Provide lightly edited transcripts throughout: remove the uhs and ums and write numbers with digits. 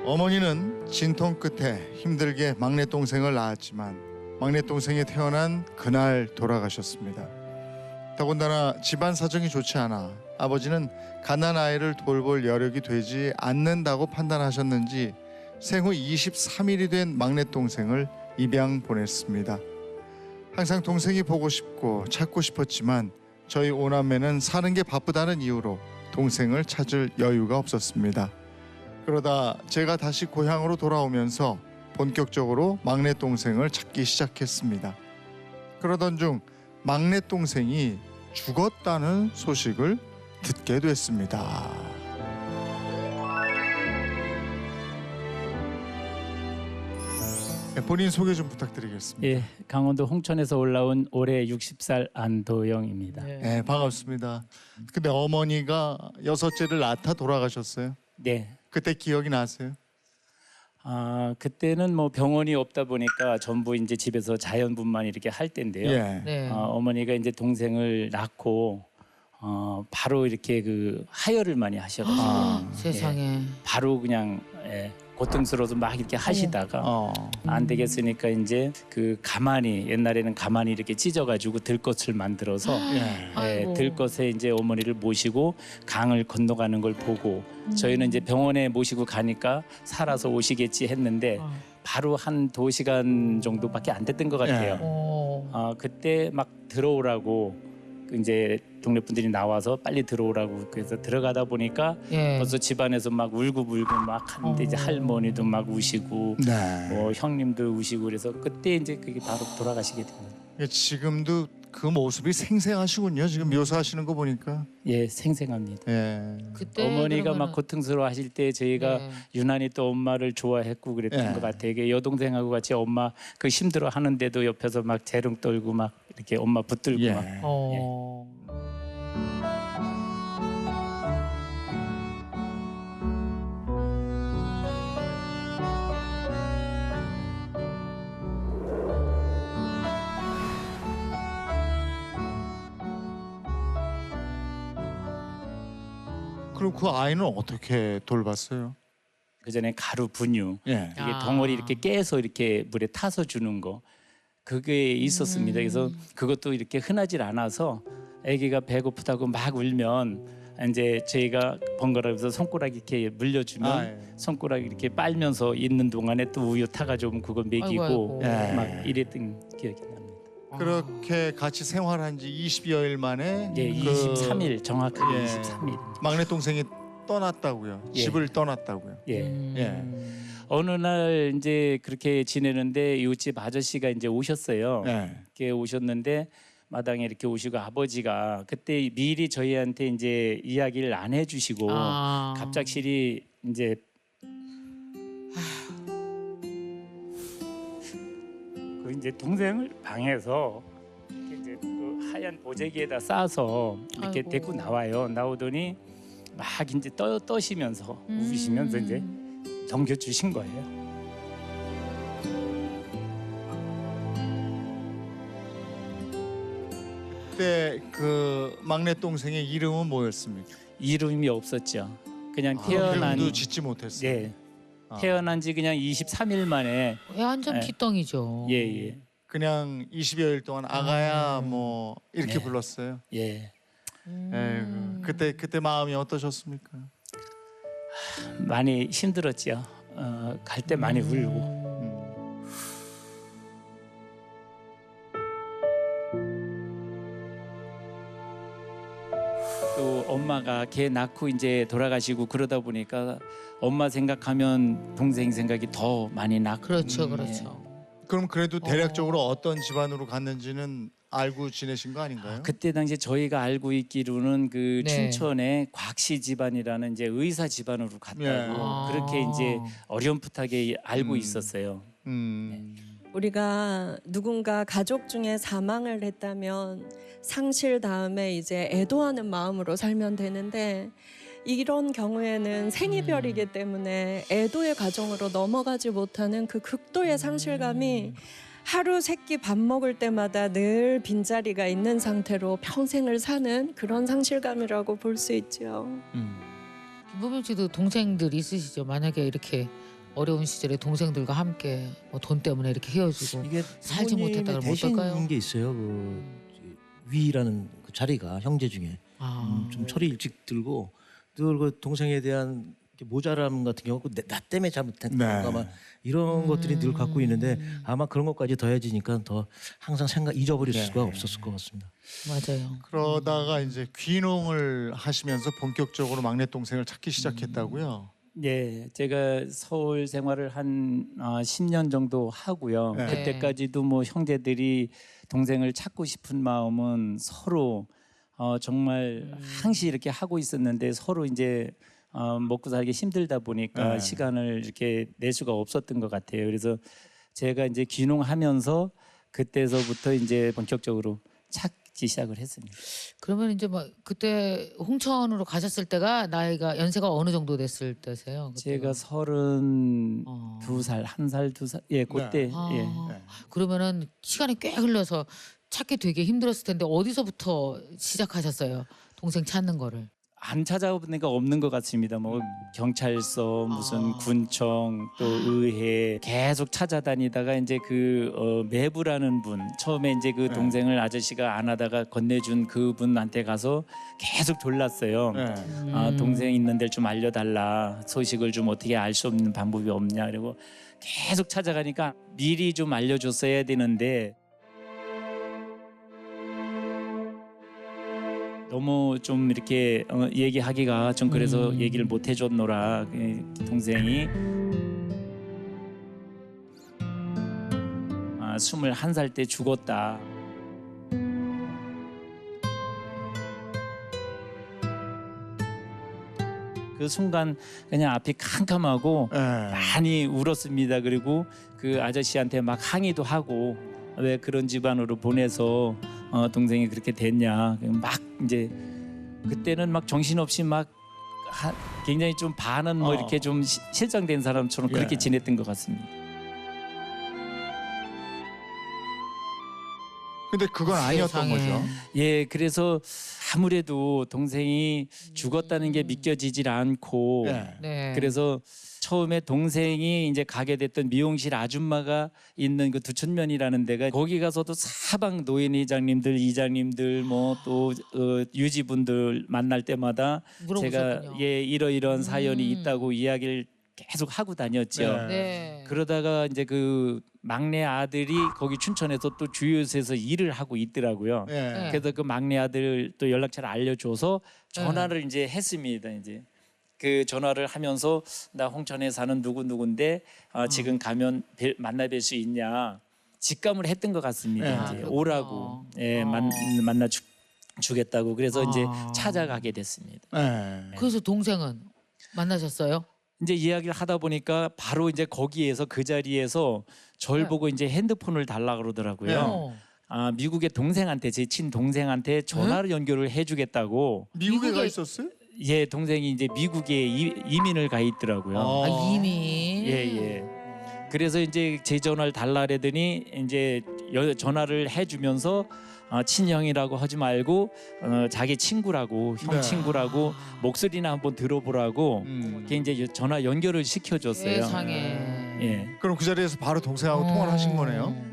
어머니는 진통 끝에 힘들게 막내 동생을 낳았지만 막내 동생이 태어난 그날 돌아가셨습니다. 더군다나 집안 사정이 좋지 않아 아버지는 갓난 아이를 돌볼 여력이 되지 않는다고 판단하셨는지 생후 23일이 된 막내 동생을 입양 보냈습니다. 항상 동생이 보고 싶고 찾고 싶었지만 저희 오남매는 사는 게 바쁘다는 이유로 동생을 찾을 여유가 없었습니다. 그러다 제가 다시 고향으로 돌아오면서 본격적으로 막내 동생을 찾기 시작했습니다. 그러던 중 막내 동생이 죽었다는 소식을 듣게 됐습니다. 본인 소개 좀 부탁드리겠습니다. 예, 강원도 홍천에서 올라온 올해 60살 안도영입니다. 네, 반갑습니다. 근데 어머니가 여섯째를 낳다 돌아가셨어요. 네. 그때 기억이 나세요? 그때는 뭐 병원이 없다 보니까 전부 이제 집에서 자연분만 이렇게 할 때인데요. 예. 네. 어머니가 이제 동생을 낳고 바로 이렇게 그 하혈을 많이 하셔가지고 세상에. 바로 그냥 고통스러워서 막 이렇게 하시다가 안 되겠으니까 이제 그 가마니 옛날에는 가마니 이렇게 찢어가지고 들것을 만들어서 아이고. 들것에 이제 어머니를 모시고 강을 건너가는 걸 보고 저희는 이제 병원에 모시고 가니까 살아서 오시겠지 했는데 바로 한 2시간 정도밖에 안 됐던 것 같아요. 그때 막 들어오라고 이제 동네 분들이 나와서 빨리 들어오라고 그래서 들어가다 보니까 예. 벌써 집안에서 막 울고불고 막 하는데 이제 할머니도 막 우시고 네. 뭐 형님도 우시고 그래서 그때 이제 그게 바로 돌아가시게 됩니다. 지금도 그 모습이 생생하시군요. 지금 묘사하시는 거 보니까. 예, 생생합니다. 예. 그때 어머니가 그러면은- 막 고통스러워 하실 때 저희가 네. 유난히 또 엄마를 좋아했고 그랬던 예. 것 같아요. 이게 여동생하고 같이 엄마 그 힘들어 하는데도 옆에서 막 재롱 떨고 막 이렇게 엄마 붙들고 예. 막 그럼 그 아이는 어떻게 돌봤어요? 그 전에 가루 분유 예. 이게 덩어리 이렇게 깨서 이렇게 물에 타서 주는 거 그게 있었습니다. 그래서 그것도 이렇게 흔하질 않아서 아기가 배고프다고 막 울면 이제 저희가 번갈아서 손가락 이렇게 물려주면 예. 손가락 이렇게 빨면서 있는 동안에 또 우유 타가지고 그거 먹이고 아이고, 아이고. 예. 막 이랬던 기억이 납니다. 그렇게 같이 생활한 지 20여일 만에 예, 23일 정확하게 예. 23일. 막내 동생이 떠났다고요. 예. 집을 떠났다고요. 예. 예. 어느 날 이제 그렇게 지내는데 이웃집 아저씨가 이제 오셨어요. 예. 이렇게 오셨는데 마당에 이렇게 오시고 아버지가 그때 미리 저희한테 이제 이야기를 안 해주시고 갑작스레 이제 그 이제 동생을 방에서 이렇게 이제 그 하얀 보재기에다 싸서 이렇게 아이고. 데리고 나와요. 나오더니 막 이제 떠시면서 우시면서 이제 넘겨주신 거예요. 그때 그 막내 동생의 이름은 뭐였습니까? 이름이 없었죠. 그냥 태어난 이름도 짓지 못했어요. 네. 태어난 지 그냥 23일 만에 완전 예. 피덩이죠. 예. 그냥 20여일 동안 아가야 뭐 이렇게 네. 불렀어요. 예. 에이구, 그때 마음이 어떠셨습니까? 많이 힘들었죠. 갈 때 많이 울고. 또 엄마가 걔 낳고 이제 돌아가시고 그러다 보니까 엄마 생각하면 동생 생각이 더 많이 나고. 그렇죠, 그렇죠. 그럼 그래도 대략적으로 어떤 집안으로 갔는지는 알고 지내신 거 아닌가요? 그때 당시에 저희가 알고 있기로는 그 네. 춘천의 곽씨 집안이라는 이제 의사 집안으로 갔다고 예. 그렇게 이제 어렴풋하게 알고 음. 있었어요. 우리가 누군가 가족 중에 사망을 했다면 상실 다음에 이제 애도하는 마음으로 살면 되는데 이런 경우에는 생이별이기 때문에 애도의 과정으로 넘어가지 못하는 그 극도의 상실감이 하루 세끼 밥 먹을 때마다 늘 빈자리가 있는 상태로 평생을 사는 그런 상실감이라고 볼 수 있죠. 김보경 씨도 동생들 있으시죠? 만약에 이렇게 어려운 시절에 동생들과 함께 뭐 돈 때문에 이렇게 헤어지고 이게 살지 못했다 그러면 대신인 어떨까요? 게 있어요. 그 위라는 그 자리가 형제 중에 좀 철이 일찍 들고 늘 그 동생에 대한 이렇게 모자람 같은 경우 나 때문에 잘못했던 네. 건가 막 이런 것들이 늘 갖고 있는데 아마 그런 것까지 더해지니까 더 항상 잊어버릴 네. 수가 없었을 것 같습니다. 맞아요. 그러다가 이제 귀농을 하시면서 본격적으로 막내 동생을 찾기 시작했다고요. 네, 제가 서울 생활을 한 10년 정도 하고요. 네. 그때까지도 뭐 형제들이 동생을 찾고 싶은 마음은 서로 정말 항시 이렇게 하고 있었는데 서로 이제 먹고 살기 힘들다 보니까 네. 시간을 이렇게 낼 수가 없었던 것 같아요. 그래서 제가 이제 귀농하면서 그때서부터 이제 본격적으로 찾기 시작을 했습니다. 그러면 이제 막 그때 홍천으로 가셨을 때가 나이가 연세가 어느 정도 됐을 때세요? 제가 그때가? 32살, 1살, 2살, 예, 그때 아, 예. 네. 그러면은 시간이 꽤 흘러서 찾기 되게 힘들었을 텐데 어디서부터 시작하셨어요? 동생 찾는 거를. 안 찾아보니까 없는 것 같습니다. 뭐 경찰서, 무슨 군청, 또 의회 계속 찾아다니다가 이제 그 매부라는 분 처음에 이제 그 동생을 아저씨가 안 하다가 건네준 그분한테 가서 계속 졸랐어요. 네. 동생 있는 데를 좀 알려달라. 소식을 좀 어떻게 알 수 없는 방법이 없냐. 그리고 계속 찾아가니까 미리 좀 알려줬어야 되는데 너무 좀 이렇게 얘기하기가 좀 그래서 얘기를 못 해줬노라. 동생이 21살 때 죽었다. 그 순간 그냥 앞이 캄캄하고 네. 많이 울었습니다. 그리고 그 아저씨한테 막 항의도 하고 왜 그런 집안으로 보내서 동생이 그렇게 됐냐. 막 이제 그때는 막 정신없이 막 굉장히 좀 반은 뭐 이렇게 좀 실정된 사람처럼 그렇게 예. 지냈던 것 같습니다. 근데 그건 아니었던 세상에. 거죠. 예, 그래서 아무래도 동생이 죽었다는 게 믿겨지질 않고 네. 네. 그래서 처음에 동생이 이제 가게 됐던 미용실 아줌마가 있는 그 두천면이라는 데가 거기 가서도 사방 노인회장님들, 이장님들 뭐 또 유지분들 만날 때마다 물어보셨군요. 제가 예 이러이러한 사연이 있다고 이야기를 계속 하고 다녔죠. 네. 네. 그러다가 이제 그 막내 아들이 거기 춘천에서 또 주유소에서 일을 하고 있더라고요. 네. 그래서 그 막내 아들 또 연락처를 알려줘서 전화를 이제 했습니다. 이제 그 전화를 하면서 나 홍천에 사는 누구인데 지금 가면 만나 뵐 수 있냐 직감을 했던 것 같습니다. 네. 이제 그렇구나. 오라고 예, 만나 주겠다고 그래서 이제 아. 찾아가게 됐습니다. 네. 그래서 동생은 만나셨어요? 이제 이야기를 하다 보니까 바로 이제 거기에서 그 자리에서 절 네. 보고 이제 핸드폰을 달라 그러더라고요. 어. 미국의 동생한테 제 친동생한테 전화를 연결을 해주겠다고. 미국에 가 미국에- 있었어요? 예, 동생이 이제 미국에 이민을 가 있더라고요. 어. 아, 이미. 예. 그래서 이제 제 전화를 달라 그러더니 이제 전화를 해주면서 친형이라고 하지 말고 자기 친구라고 형 네. 친구라고 목소리나 한번 들어보라고 그게 이제 전화 연결을 시켜줬어요. 세상에. 예. 그럼 그 자리에서 바로 동생하고 통화를 하신 거네요.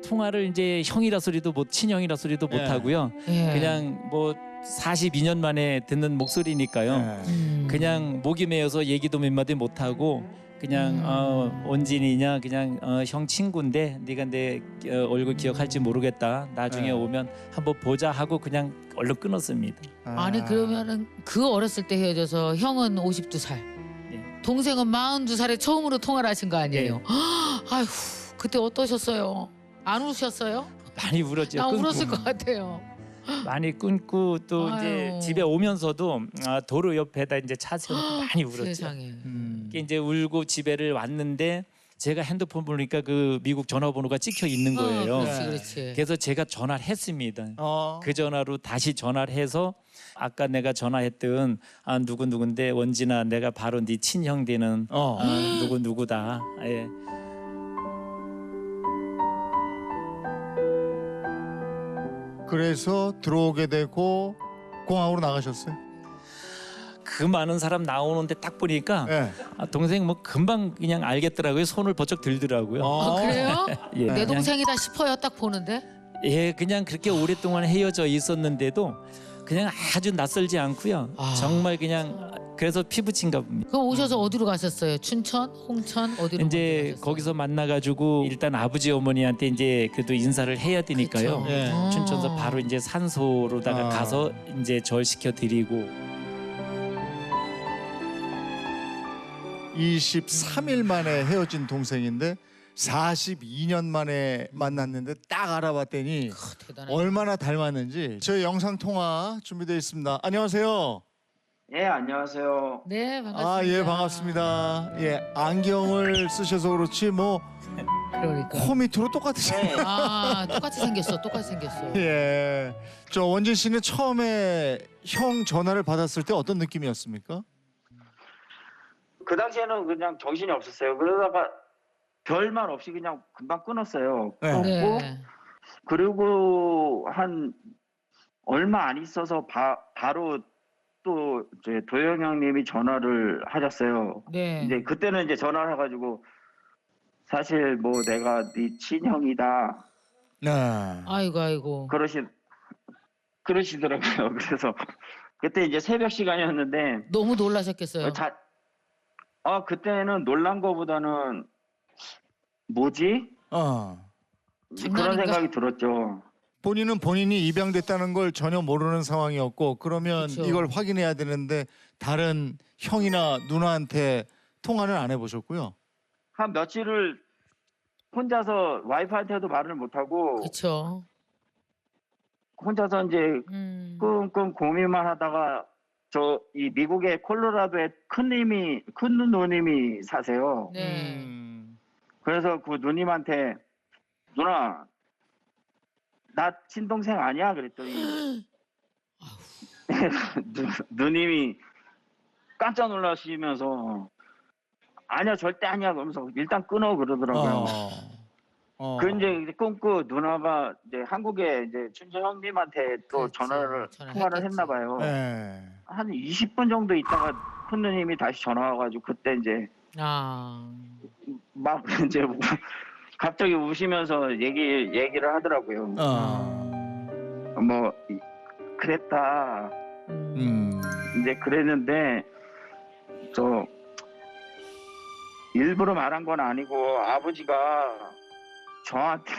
통화를 이제 형이라 소리도 못 친형이라 소리도 못 예. 하고요. 예. 그냥 뭐 42년 만에 듣는 목소리니까요. 네. 그냥 목이 메어서 얘기도 몇 마디 못 하고 그냥 원진이냐 그냥 형 친구인데 네가 내 얼굴 기억할지 모르겠다. 나중에 네. 오면 한번 보자 하고 그냥 얼른 끊었습니다. 아니 그러면은 그 어렸을 때 헤어져서 형은 52살, 예. 동생은 42살에 처음으로 통화를 하신 거 아니에요? 아휴 그때 어떠셨어요? 안 우셨어요? 많이 울었죠. 나 끊고. 울었을 것 같아요. 많이 끊고 또 이제 아유. 집에 오면서도 도로 옆에다 이제 차 세워놓고 많이 울었죠. 세상에. 이게 이제 울고 집에를 왔는데 제가 핸드폰 보니까 그 미국 전화번호가 찍혀 있는 거예요. 그렇지. 그래서 제가 전화를 했습니다. 어. 그 전화로 다시 전화를 해서 아까 내가 전화했던 누구인데 원진아 내가 바로 네 친형 되는 누구다. 예. 그래서 들어오게 되고 공항으로 나가셨어요? 그 많은 사람 나오는데 딱 보니까 예. 동생 뭐 금방 그냥 알겠더라고요. 손을 번쩍 들더라고요. 그래요? 예, 내 그냥, 동생이다 싶어요. 딱 보는데. 예, 그냥 그렇게 오랫동안 헤어져 있었는데도 그냥 아주 낯설지 않고요. 정말 그냥 그래서 피부친가 봅니다. 그럼 오셔서 어디로 가셨어요? 춘천, 홍천 어디로 이제 가셨어요? 거기서 만나가지고 일단 아버지 어머니한테 이제 그래도 인사를 해야 되니까요. 그쵸. 예. 춘천서 바로 이제 산소로다가 아. 가서 이제 절시켜 드리고 23일 만에 헤어진 동생인데 42년 만에 만났는데 딱 알아봤더니 대단하다. 얼마나 닮았는지 저희 영상 통화 준비되어 있습니다. 안녕하세요. 예, 안녕하세요. 네, 반갑습니다. 아, 예, 반갑습니다. 예, 안경을 쓰셔서 그렇지 뭐 그러니까. 코 밑으로 똑같으세요. 네, 아, 똑같이 생겼어. 똑같이 생겼어. 예. 저 원진 씨는 처음에 형 전화를 받았을 때 어떤 느낌이었습니까? 그 당시에는 그냥 정신이 없었어요. 그러다가 별말 없이 그냥 금방 끊었어요. 네. 끊고 네. 그리고 한 얼마 안 있어서 바로 또 이제 도영 형님이 전화를 하셨어요. 네. 이제 그때는 이제 전화를 해가지고 사실 뭐 내가 네 친형이다 네. 아이고. 그러시더라고요. 그래서 그때 이제 새벽 시간이었는데 너무 놀라셨겠어요. 그때는 놀란 거보다는 뭐지? 그런 장난인가? 생각이 들었죠. 본인은 본인이 입양됐다는 걸 전혀 모르는 상황이었고 그러면 그쵸. 이걸 확인해야 되는데 다른 형이나 누나한테 통화는 안 해보셨고요. 한 며칠을 혼자서 와이프한테도 말을 못하고 그렇죠. 혼자서 이제 끙끙 고민만 하다가 저 이 미국의 콜로라도에 큰 누님이 사세요. 네. 그래서 그 누님한테 누나 나 친동생 아니야 그랬더니 누님이 깜짝 놀라시면서 아니야 절대 아니야 그러면서 일단 끊어 그러더라고요. 그 이제 끊고 누나가 이제 한국에 이제 춘천 형님한테 또 그렇지. 통화를 전화했겠지. 했나 봐요. 네. 한 20분 정도 있다가 큰 누님이 다시 전화 와가지고 그때 이제 아. 막 이제 갑자기 우시면서 얘기를 하더라고요. 뭐 그랬다. 이제 그랬는데 저 일부러 말한 건 아니고 아버지가 저한테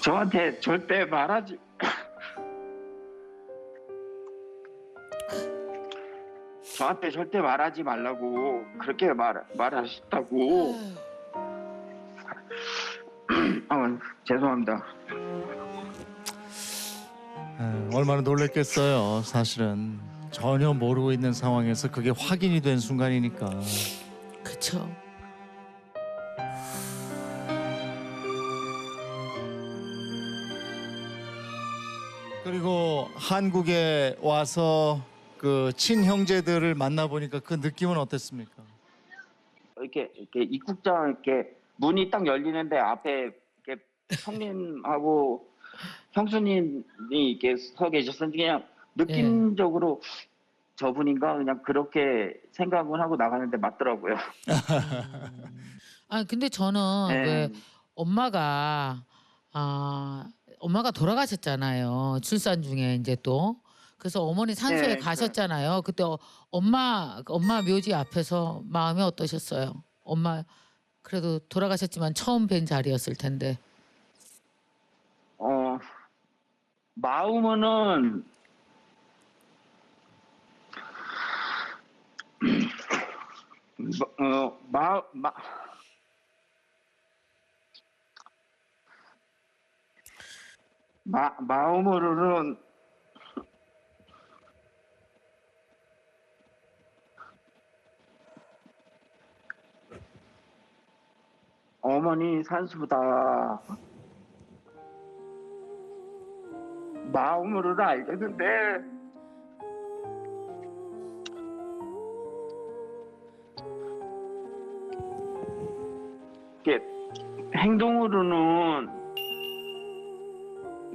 저한테 절대 말하지 저한테 절대 말하지 말라고 그렇게 말하셨다고. 죄송합니다. 얼마나 놀랬겠어요. 사실은 전혀 모르고 있는 상황에서 그게 확인이 된 순간이니까. 그렇죠. 그리고 한국에 와서 그 친형제들을 만나 보니까 그 느낌은 어땠습니까? 이렇게 입국장 이렇게 문이 딱 열리는데 앞에 이렇게 형님하고 형수님이 이렇게 서 계셨는데 그냥 느낌적으로 저분인가 그냥 그렇게 생각을 하고 나가는데 맞더라고요. 아 근데 저는 네. 왜 엄마가 돌아가셨잖아요. 출산 중에 이제 또. 그래서 어머니 산소에 네, 가셨잖아요. 그때 엄마 묘지 앞에서 마음이 어떠셨어요? 엄마 그래도 돌아가셨지만 처음 뵌 자리였을 텐데. 마음은 마음으로는 어머니 산수다 마음으로는 알겠는데 이렇게 행동으로는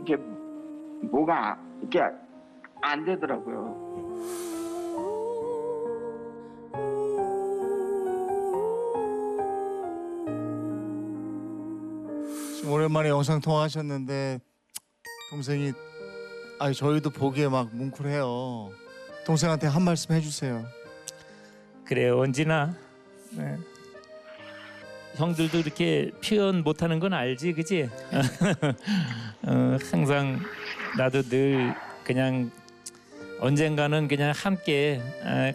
이게 뭐가 이렇게 안 되더라고요. 지금 오랜만에 영상 통화하셨는데 동생이 저희도 보기에 막 뭉클해요. 동생한테 한 말씀 해주세요. 그래요, 원진아. 네. 형들도 이렇게 표현 못하는 건 알지, 그지? 항상 나도 늘 그냥 언젠가는 그냥 함께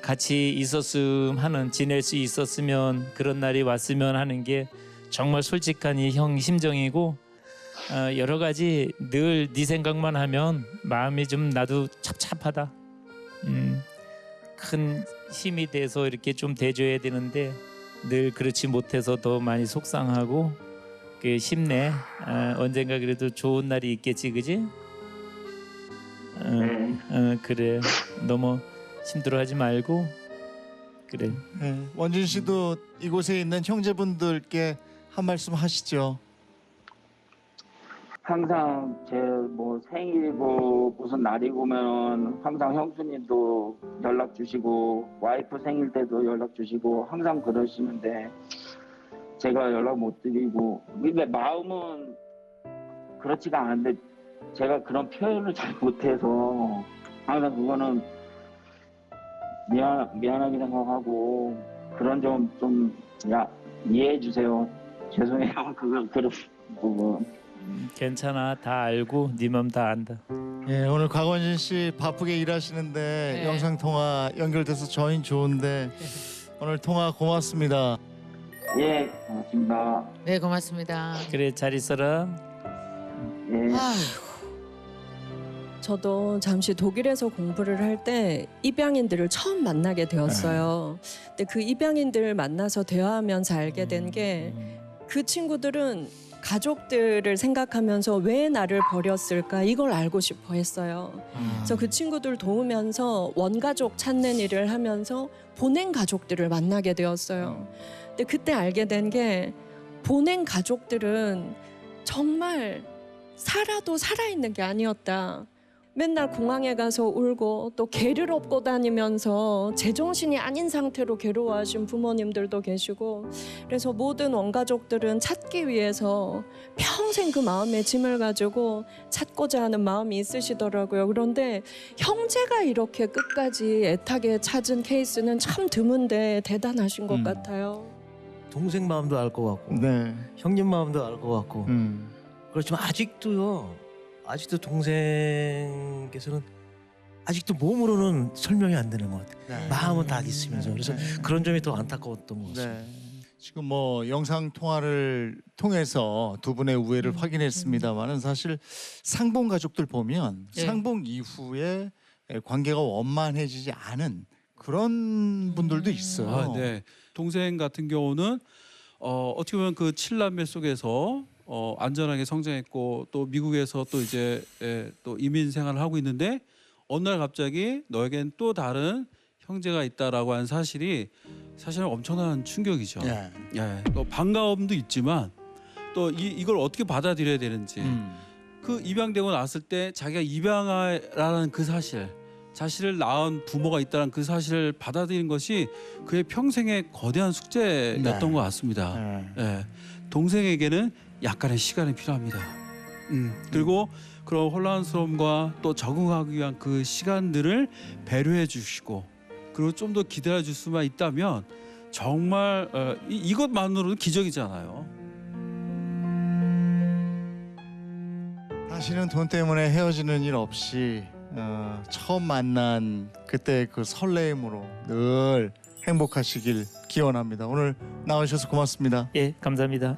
같이 있었음 하는, 지낼 수 있었으면, 그런 날이 왔으면 하는 게 정말 솔직한 이 형 심정이고, 여러 가지 늘 네 생각만 하면 마음이 좀 나도 찹찹하다. 큰 힘이 돼서 이렇게 좀 대줘야 되는데 늘 그렇지 못해서 더 많이 속상하고, 그 힘내. 언젠가 그래도 좋은 날이 있겠지, 그지? 그래. 너무 힘들어하지 말고 그래. 원진 씨도 이곳에 있는 형제분들께 한 말씀 하시죠. 항상 제 뭐 생일이고 무슨 날이고면 항상 형수님도 연락 주시고 와이프 생일 때도 연락 주시고 항상 그러시는데 제가 연락 못 드리고, 근데 마음은 그렇지가 않은데 제가 그런 표현을 잘 못해서 항상 그거는 미안하게 생각하고, 그런 점 좀 이해해 주세요. 죄송해요. 그런 부분. 괜찮아. 다 알고 네 맘 다 안다. 오늘 곽원진 씨 바쁘게 일하시는데 네. 영상 통화 연결돼서 저희 좋은데 오늘 통화 고맙습니다. 예, 고맙습니다. 네, 고맙습니다. 그래, 잘 있어라. 예. 아휴. 저도 잠시 독일에서 공부를 할 때 입양인들을 처음 만나게 되었어요. 근데 그 입양인들을 만나서 대화하면서 알게 된 게, 그 친구들은 가족들을 생각하면서 왜 나를 버렸을까 이걸 알고 싶어 했어요. 그래서 그 친구들 도우면서 원가족 찾는 일을 하면서 보낸 가족들을 만나게 되었어요. 근데 그때 알게 된 게, 보낸 가족들은 정말 살아도 살아있는 게 아니었다. 맨날 공항에 가서 울고 또 개를 업고 다니면서 제정신이 아닌 상태로 괴로워하신 부모님들도 계시고, 그래서 모든 원가족들은 찾기 위해서 평생 그 마음의 짐을 가지고 찾고자 하는 마음이 있으시더라고요. 그런데 형제가 이렇게 끝까지 애타게 찾은 케이스는 참 드문데 대단하신 것 같아요. 동생 마음도 알 것 같고, 네. 형님 마음도 알 것 같고. 그렇지만 아직도 동생께서는 아직도 몸으로는 설명이 안 되는 것 같아요. 네. 마음은 다 있으면서. 그래서 그런 점이 더 안타까웠던 것 같습니다. 네. 지금 뭐 영상 통화를 통해서 두 분의 우애를 확인했습니다만은 사실 상봉 가족들 보면 네. 상봉 이후에 관계가 원만해지지 않은 그런 분들도 있어요. 네. 동생 같은 경우는 어떻게 보면 그 7남매 속에서 안전하게 성장했고, 또 미국에서 또 이제 또 이민 생활을 하고 있는데, 어느 날 갑자기 너에겐 또 다른 형제가 있다라고 하는 사실이 사실은 엄청난 충격이죠. 예. 예. 또 반가움도 있지만 또 이걸 어떻게 받아들여야 되는지, 그 입양되고 났을 때 자기가 입양아라는 그 사실, 자신을 낳은 부모가 있다는 그 사실을 받아들이는 것이 그의 평생의 거대한 숙제였던 네. 것 같습니다. 네. 예. 동생에게는 약간의 시간이 필요합니다. 그리고 그런 혼란스러움과 또 적응하기 위한 그 시간들을 배려해 주시고, 그리고 좀 더 기다려 줄 수만 있다면 정말 이것만으로도 기적이잖아요. 다시는 돈 때문에 헤어지는 일 없이 처음 만난 그때 그 설레임으로 늘 행복하시길 기원합니다. 오늘 나오셔서 고맙습니다. 예, 감사합니다.